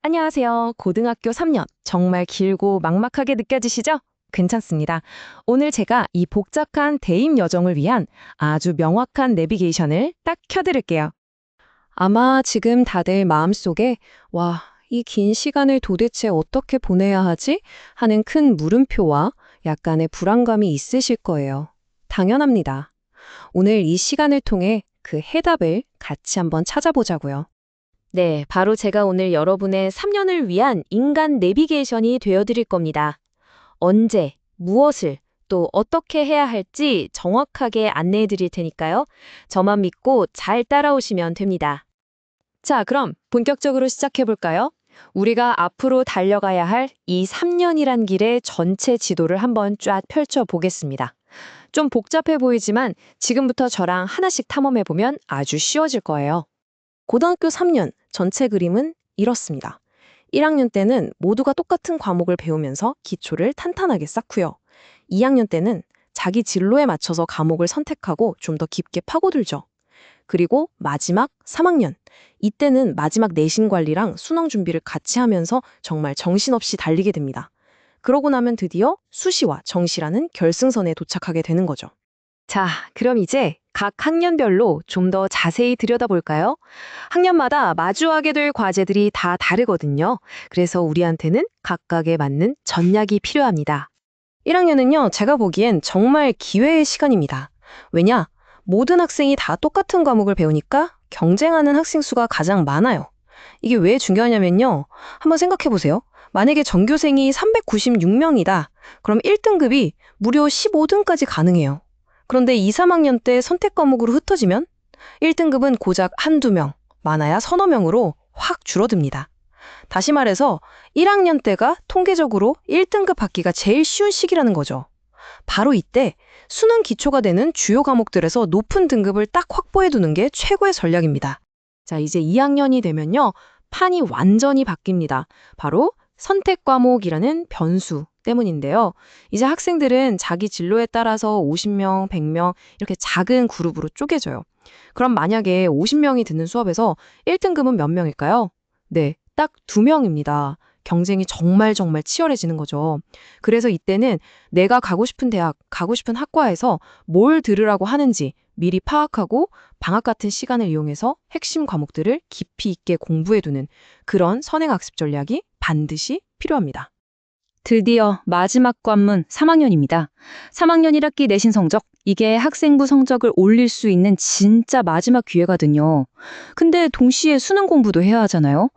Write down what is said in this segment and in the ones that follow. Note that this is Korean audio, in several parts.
안녕하세요. 고등학교 3년. 정말 길고 막막하게 느껴지시죠? 괜찮습니다. 오늘 제가 이 복잡한 대입 여정을 위한 아주 명확한 내비게이션을 딱 켜드릴게요. 아마 지금 다들 마음속에 와, 이 긴 시간을 도대체 어떻게 보내야 하지? 하는 큰 물음표와 약간의 불안감이 있으실 거예요. 당연합니다. 오늘 이 시간을 통해 그 해답을 같이 한번 찾아보자고요. 네, 바로 제가 오늘 여러분의 3년을 위한 인간 내비게이션이 되어드릴 겁니다. 언제, 무엇을, 또 어떻게 해야 할지 정확하게 안내해 드릴 테니까요. 저만 믿고 잘 따라오시면 됩니다. 자, 그럼 본격적으로 시작해 볼까요? 우리가 앞으로 달려가야 할 이 3년이란 길의 전체 지도를 한번 쫙 펼쳐 보겠습니다. 좀 복잡해 보이지만 지금부터 저랑 하나씩 탐험해 보면 아주 쉬워질 거예요. 고등학교 3년 전체 그림은 이렇습니다. 1학년 때는 모두가 똑같은 과목을 배우면서 기초를 탄탄하게 쌓고요. 2학년 때는 자기 진로에 맞춰서 과목을 선택하고 좀 더 깊게 파고들죠. 그리고 마지막 3학년. 이때는 마지막 내신 관리랑 수능 준비를 같이 하면서 정말 정신없이 달리게 됩니다. 그러고 나면 드디어 수시와 정시라는 결승선에 도착하게 되는 거죠. 자, 그럼 이제 각 학년별로 좀 더 자세히 들여다볼까요? 학년마다 마주하게 될 과제들이 다 다르거든요. 그래서 우리한테는 각각에 맞는 전략이 필요합니다. 1학년은요, 제가 보기엔 정말 기회의 시간입니다. 왜냐? 모든 학생이 다 똑같은 과목을 배우니까 경쟁하는 학생 수가 가장 많아요. 이게 왜 중요하냐면요. 한번 생각해 보세요. 만약에 전교생이 396명이다. 그럼 1등급이 무려 15등까지 가능해요. 그런데 2, 3학년 때 선택 과목으로 흩어지면 1등급은 고작 한두 명, 많아야 서너 명으로 확 줄어듭니다. 다시 말해서 1학년 때가 통계적으로 1등급 받기가 제일 쉬운 시기라는 거죠. 바로 이때 수능 기초가 되는 주요 과목들에서 높은 등급을 딱 확보해 두는 게 최고의 전략입니다. 자, 이제 2학년이 되면요. 판이 완전히 바뀝니다. 바로 선택 과목이라는 변수 때문인데요. 이제 학생들은 자기 진로에 따라서 50명, 100명 이렇게 작은 그룹으로 쪼개져요. 그럼 만약에 50명이 듣는 수업에서 1등급은 몇 명일까요? 네, 딱 2명입니다. 경쟁이 정말 치열해지는 거죠. 그래서 이때는 내가 가고 싶은 대학, 가고 싶은 학과에서 뭘 들으라고 하는지 미리 파악하고 방학 같은 시간을 이용해서 핵심 과목들을 깊이 있게 공부해두는 그런 선행학습 전략이 반드시 필요합니다. 드디어 마지막 관문 3학년입니다. 3학년 1학기 내신 성적, 이게 학생부 성적을 올릴 수 있는 진짜 마지막 기회거든요. 근데 동시에 수능 공부도 해야 하잖아요.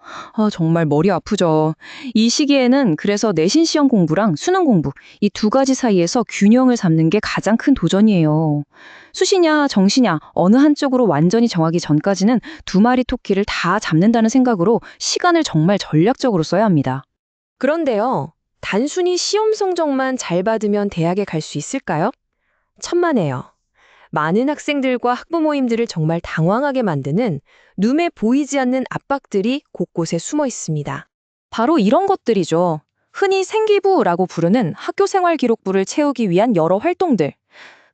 정말 머리 아프죠. 이 시기에는 그래서 내신 시험 공부랑 수능 공부, 이 두 가지 사이에서 균형을 잡는 게 가장 큰 도전이에요. 수시냐 정시냐 어느 한쪽으로 완전히 정하기 전까지는 두 마리 토끼를 다 잡는다는 생각으로 시간을 정말 전략적으로 써야 합니다. 그런데요, 단순히 시험 성적만 잘 받으면 대학에 갈 수 있을까요? 천만에요. 많은 학생들과 학부모님들을 정말 당황하게 만드는 눈에 보이지 않는 압박들이 곳곳에 숨어 있습니다. 바로 이런 것들이죠. 흔히 생기부라고 부르는 학교 생활 기록부를 채우기 위한 여러 활동들.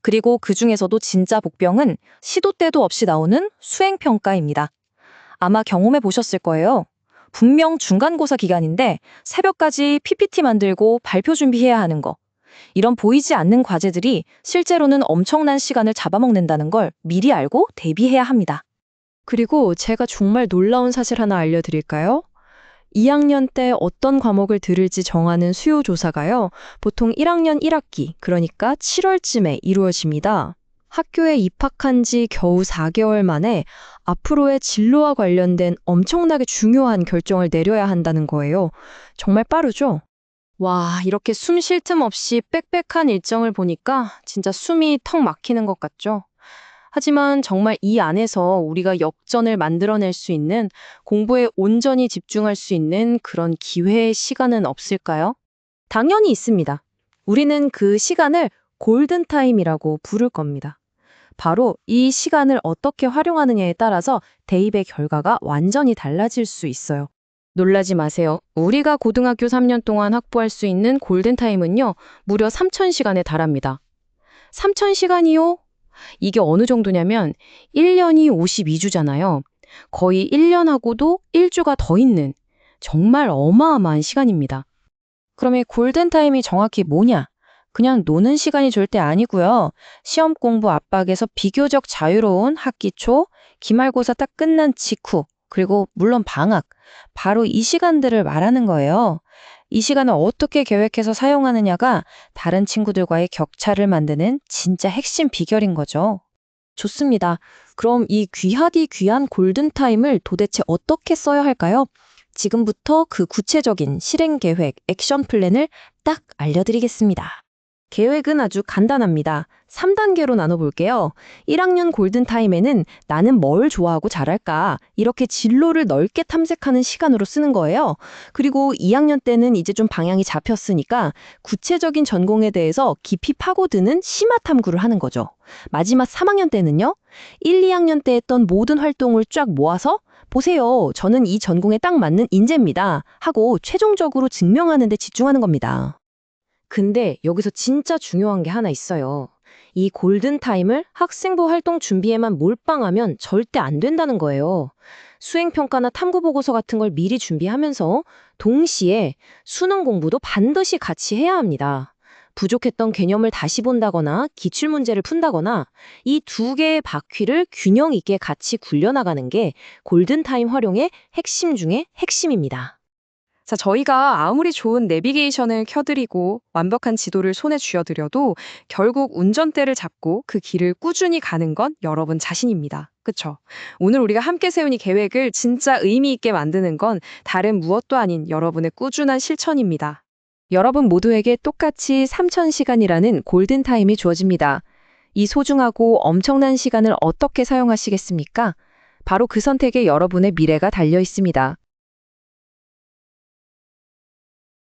그리고 그 중에서도 진짜 복병은 시도 때도 없이 나오는 수행평가입니다. 아마 경험해 보셨을 거예요. 분명 중간고사 기간인데 새벽까지 PPT 만들고 발표 준비해야 하는 거. 이런 보이지 않는 과제들이 실제로는 엄청난 시간을 잡아먹는다는 걸 미리 알고 대비해야 합니다. 그리고 제가 정말 놀라운 사실 하나 알려드릴까요? 2학년 때 어떤 과목을 들을지 정하는 수요조사가요, 보통 1학년 1학기, 그러니까 7월쯤에 이루어집니다. 학교에 입학한 지 겨우 4개월 만에 앞으로의 진로와 관련된 엄청나게 중요한 결정을 내려야 한다는 거예요. 정말 빠르죠? 와, 이렇게 숨 쉴 틈 없이 빽빽한 일정을 보니까 진짜 숨이 턱 막히는 것 같죠? 하지만 정말 이 안에서 우리가 역전을 만들어낼 수 있는, 공부에 온전히 집중할 수 있는 그런 기회의 시간은 없을까요? 당연히 있습니다. 우리는 그 시간을 골든타임이라고 부를 겁니다. 바로 이 시간을 어떻게 활용하느냐에 따라서 대입의 결과가 완전히 달라질 수 있어요. 놀라지 마세요. 우리가 고등학교 3년 동안 확보할 수 있는 골든타임은요, 무려 3,000시간에 달합니다. 3,000시간이요? 이게 어느 정도냐면 1년이 52주잖아요. 거의 1년하고도 1주가 더 있는, 정말 어마어마한 시간입니다. 그럼 이 골든타임이 정확히 뭐냐? 그냥 노는 시간이 절대 아니고요. 시험 공부 압박에서 비교적 자유로운 학기 초, 기말고사 딱 끝난 직후, 그리고 물론 방학, 바로 이 시간들을 말하는 거예요. 이 시간을 어떻게 계획해서 사용하느냐가 다른 친구들과의 격차를 만드는 진짜 핵심 비결인 거죠. 좋습니다. 그럼 이 귀하디 귀한 골든타임을 도대체 어떻게 써야 할까요? 지금부터 그 구체적인 실행 계획, 액션 플랜을 딱 알려드리겠습니다. 계획은 아주 간단합니다. 3단계로 나눠볼게요. 1학년 골든타임에는 나는 뭘 좋아하고 잘할까? 이렇게 진로를 넓게 탐색하는 시간으로 쓰는 거예요. 그리고 2학년 때는 이제 좀 방향이 잡혔으니까 구체적인 전공에 대해서 깊이 파고드는 심화 탐구를 하는 거죠. 마지막 3학년 때는요. 1, 2학년 때 했던 모든 활동을 쫙 모아서 보세요. 저는 이 전공에 딱 맞는 인재입니다. 하고 최종적으로 증명하는 데 집중하는 겁니다. 근데 여기서 진짜 중요한 게 하나 있어요. 이 골든타임을 학생부 활동 준비에만 몰빵하면 절대 안 된다는 거예요. 수행평가나 탐구보고서 같은 걸 미리 준비하면서 동시에 수능 공부도 반드시 같이 해야 합니다. 부족했던 개념을 다시 본다거나 기출문제를 푼다거나 이 두 개의 바퀴를 균형 있게 같이 굴려나가는 게 골든타임 활용의 핵심 중의 핵심입니다. 자, 저희가 아무리 좋은 내비게이션을 켜드리고 완벽한 지도를 손에 쥐어드려도 결국 운전대를 잡고 그 길을 꾸준히 가는 건 여러분 자신입니다. 그쵸? 오늘 우리가 함께 세운 이 계획을 진짜 의미 있게 만드는 건 다른 무엇도 아닌 여러분의 꾸준한 실천입니다. 여러분 모두에게 똑같이 3,000시간이라는 골든타임이 주어집니다. 이 소중하고 엄청난 시간을 어떻게 사용하시겠습니까? 바로 그 선택에 여러분의 미래가 달려 있습니다.